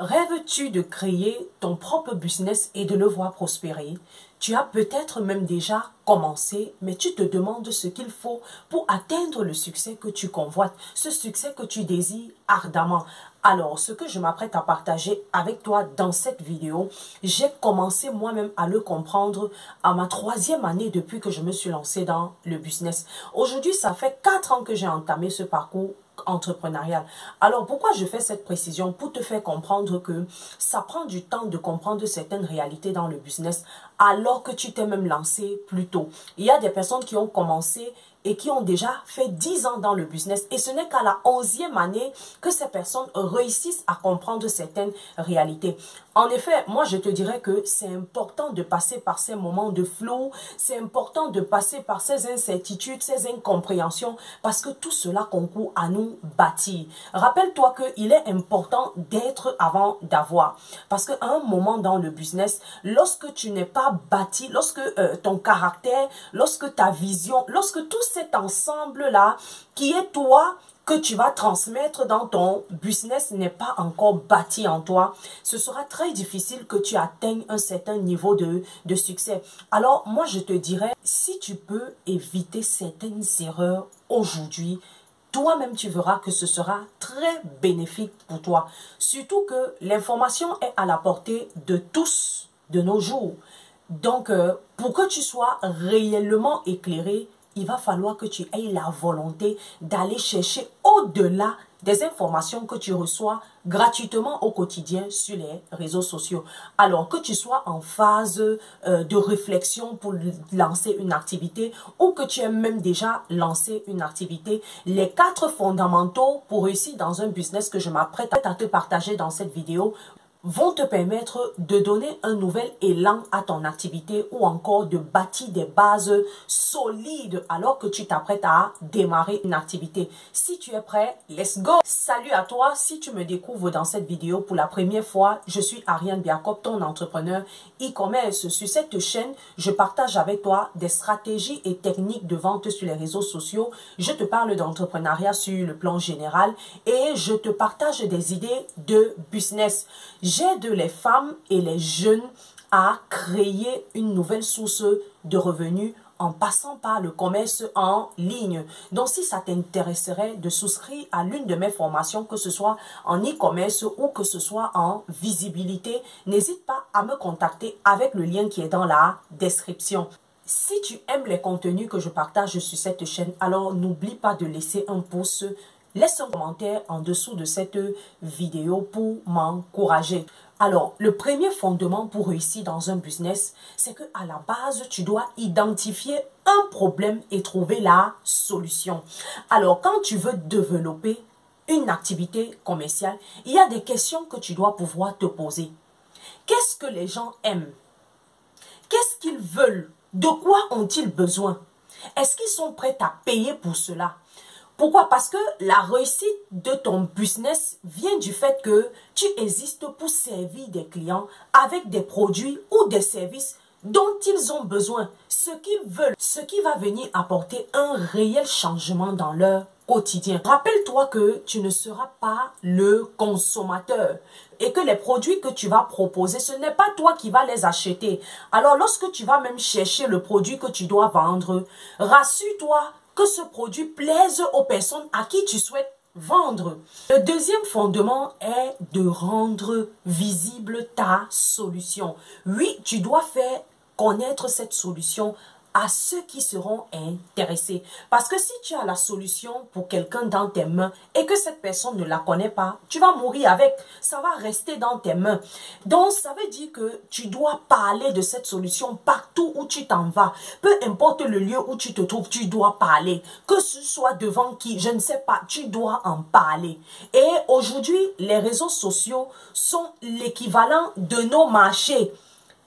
Rêves-tu de créer ton propre business et de le voir prospérer? Tu as peut-être même déjà commencé, mais tu te demandes ce qu'il faut pour atteindre le succès que tu convoites, ce succès que tu désires ardemment. Alors, ce que je m'apprête à partager avec toi dans cette vidéo, j'ai commencé moi-même à le comprendre à ma 3e année depuis que je me suis lancée dans le business. Aujourd'hui, ça fait 4 ans que j'ai entamé ce parcours entrepreneurial. Alors, pourquoi je fais cette précision? Pour te faire comprendre que ça prend du temps de comprendre certaines réalités dans le business alors que tu t'es même lancé plus tôt. Il y a des personnes qui ont commencé et qui ont déjà fait 10 ans dans le business. Et ce n'est qu'à la 11e année que ces personnes réussissent à comprendre certaines réalités. En effet, moi je te dirais que c'est important de passer par ces moments de flou, c'est important de passer par ces incertitudes, ces incompréhensions, parce que tout cela concourt à nous bâtir. Rappelle-toi qu'il est important d'être avant d'avoir. Parce qu'à un moment dans le business, lorsque tu n'es pas bâti, lorsque ton caractère, lorsque ta vision, lorsque tout cet ensemble-là, qui est toi, que tu vas transmettre dans ton business n'est pas encore bâti en toi, ce sera très difficile que tu atteignes un certain niveau de succès. Alors, moi, je te dirais, si tu peux éviter certaines erreurs aujourd'hui, toi-même, tu verras que ce sera très bénéfique pour toi. Surtout que l'information est à la portée de tous de nos jours. Donc, pour que tu sois réellement éclairé, il va falloir que tu aies la volonté d'aller chercher au-delà des informations que tu reçois gratuitement au quotidien sur les réseaux sociaux. Alors que tu sois en phase de réflexion pour lancer une activité ou que tu aies même déjà lancé une activité, les 4 fondamentaux pour réussir dans un business que je m'apprête à te partager dans cette vidéo vont te permettre de donner un nouvel élan à ton activité ou encore de bâtir des bases solides alors que tu t'apprêtes à démarrer une activité. Si tu es prêt, let's go! Salut à toi, si tu me découvres dans cette vidéo pour la première fois, je suis Ariane Biakop, ton entrepreneur e-commerce. Sur cette chaîne, je partage avec toi des stratégies et techniques de vente sur les réseaux sociaux. Je te parle d'entrepreneuriat sur le plan général et je te partage des idées de business. J'aide les femmes et les jeunes à créer une nouvelle source de revenus en passant par le commerce en ligne. Donc, si ça t'intéresserait de souscrire à l'une de mes formations, que ce soit en e-commerce ou que ce soit en visibilité, n'hésite pas à me contacter avec le lien qui est dans la description. Si tu aimes les contenus que je partage sur cette chaîne, alors n'oublie pas de laisser un pouce. Laisse un commentaire en dessous de cette vidéo pour m'encourager. Alors, le premier fondement pour réussir dans un business, c'est qu'à la base, tu dois identifier un problème et trouver la solution. Alors, quand tu veux développer une activité commerciale, il y a des questions que tu dois pouvoir te poser. Qu'est-ce que les gens aiment? Qu'est-ce qu'ils veulent? De quoi ont-ils besoin? Est-ce qu'ils sont prêts à payer pour cela? Pourquoi? Parce que la réussite de ton business vient du fait que tu existes pour servir des clients avec des produits ou des services dont ils ont besoin, ce qu'ils veulent, ce qui va venir apporter un réel changement dans leur quotidien. Rappelle-toi que tu ne seras pas le consommateur et que les produits que tu vas proposer, ce n'est pas toi qui vas les acheter. Alors lorsque tu vas même chercher le produit que tu dois vendre, rassure-toi que ce produit plaise aux personnes à qui tu souhaites vendre. Le deuxième fondement est de rendre visible ta solution. Oui, tu dois faire connaître cette solution à ceux qui seront intéressés. Parce que si tu as la solution pour quelqu'un dans tes mains et que cette personne ne la connaît pas, tu vas mourir avec. Ça va rester dans tes mains. Donc, ça veut dire que tu dois parler de cette solution partout où tu t'en vas. Peu importe le lieu où tu te trouves, tu dois parler. Que ce soit devant qui, je ne sais pas, tu dois en parler. Et aujourd'hui, les réseaux sociaux sont l'équivalent de nos marchés.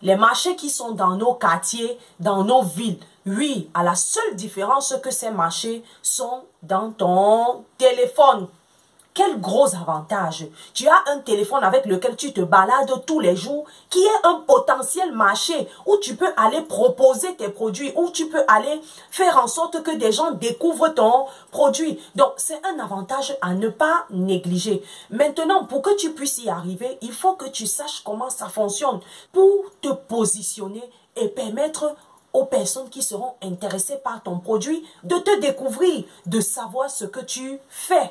Les marchés qui sont dans nos quartiers, dans nos villes, oui, à la seule différence que ces marchés sont dans ton téléphone. quel gros avantage. Tu as un téléphone avec lequel tu te balades tous les jours, qui est un potentiel marché où tu peux aller proposer tes produits, où tu peux aller faire en sorte que des gens découvrent ton produit. Donc, c'est un avantage à ne pas négliger. Maintenant, pour que tu puisses y arriver, il faut que tu saches comment ça fonctionne pour te positionner et permettre aux personnes qui seront intéressées par ton produit de te découvrir, de savoir ce que tu fais.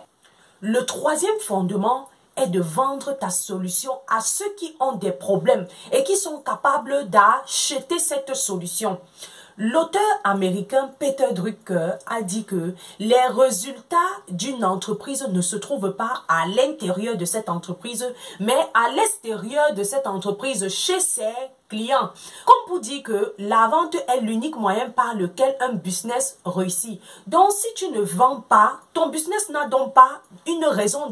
Le troisième fondement est de vendre ta solution à ceux qui ont des problèmes et qui sont capables d'acheter cette solution. L'auteur américain Peter Drucker a dit que les résultats d'une entreprise ne se trouvent pas à l'intérieur de cette entreprise, mais à l'extérieur de cette entreprise, chez ses clients. Comme pour dire que la vente est l'unique moyen par lequel un business réussit. Donc, si tu ne vends pas, ton business n'a donc pas une raison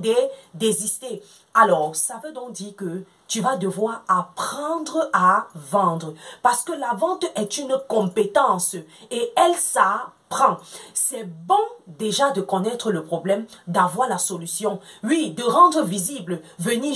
d'exister. Alors, ça veut donc dire que tu vas devoir apprendre à vendre. Parce que la vente est une compétence et elle s'apprend. C'est bon déjà de connaître le problème, d'avoir la solution. Oui, de rendre visible, venir...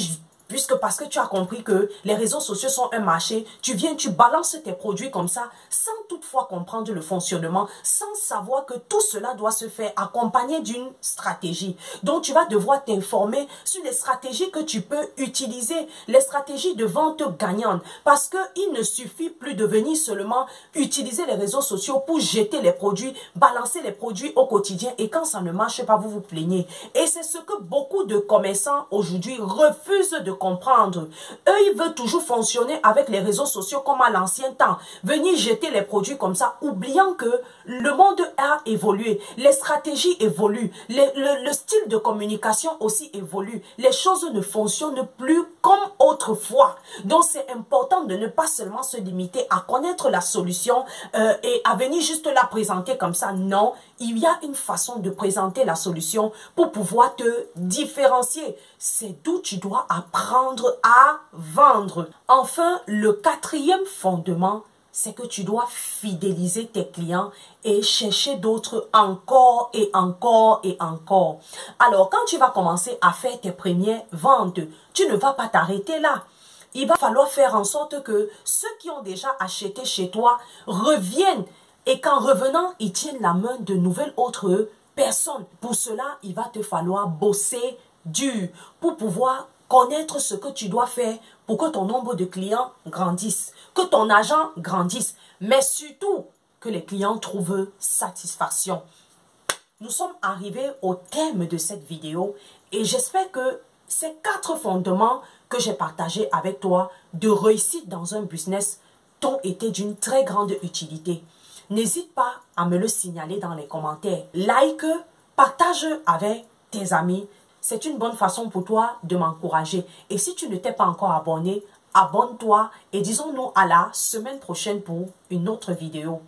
Parce que tu as compris que les réseaux sociaux sont un marché, tu viens, tu balances tes produits comme ça, sans toutefois comprendre le fonctionnement, sans savoir que tout cela doit se faire accompagné d'une stratégie. Donc, tu vas devoir t'informer sur les stratégies que tu peux utiliser, les stratégies de vente gagnantes. Parce qu'il ne suffit plus de venir seulement utiliser les réseaux sociaux pour jeter les produits, balancer les produits au quotidien. Et quand ça ne marche pas, vous vous plaignez. Et c'est ce que beaucoup de commerçants aujourd'hui refusent de comprendre. Eux, ils veulent toujours fonctionner avec les réseaux sociaux comme à l'ancien temps. Venir jeter les produits comme ça, oubliant que le monde a évolué. Les stratégies évoluent. Le style de communication aussi évolue. Les choses ne fonctionnent plus comme autrefois. Donc, c'est important de ne pas seulement se limiter à connaître la solution et à venir juste la présenter comme ça. Non, il y a une façon de présenter la solution pour pouvoir te différencier. C'est d'où tu dois apprendre à vendre. Enfin, le quatrième fondement, c'est que tu dois fidéliser tes clients et chercher d'autres encore et encore et encore. Alors, quand tu vas commencer à faire tes premières ventes, tu ne vas pas t'arrêter là. Il va falloir faire en sorte que ceux qui ont déjà acheté chez toi reviennent et qu'en revenant, ils tiennent la main de nouvelles autres personnes. Pour cela, il va te falloir bosser dur pour pouvoir connaître ce que tu dois faire pour que ton nombre de clients grandisse, que ton argent grandisse, mais surtout que les clients trouvent satisfaction. Nous sommes arrivés au terme de cette vidéo et j'espère que ces 4 fondements que j'ai partagés avec toi de réussite dans un business t'ont été d'une très grande utilité. N'hésite pas à me le signaler dans les commentaires. Like, partage avec tes amis. C'est une bonne façon pour toi de m'encourager. Et si tu ne t'es pas encore abonné, abonne-toi et disons-nous à la semaine prochaine pour une autre vidéo.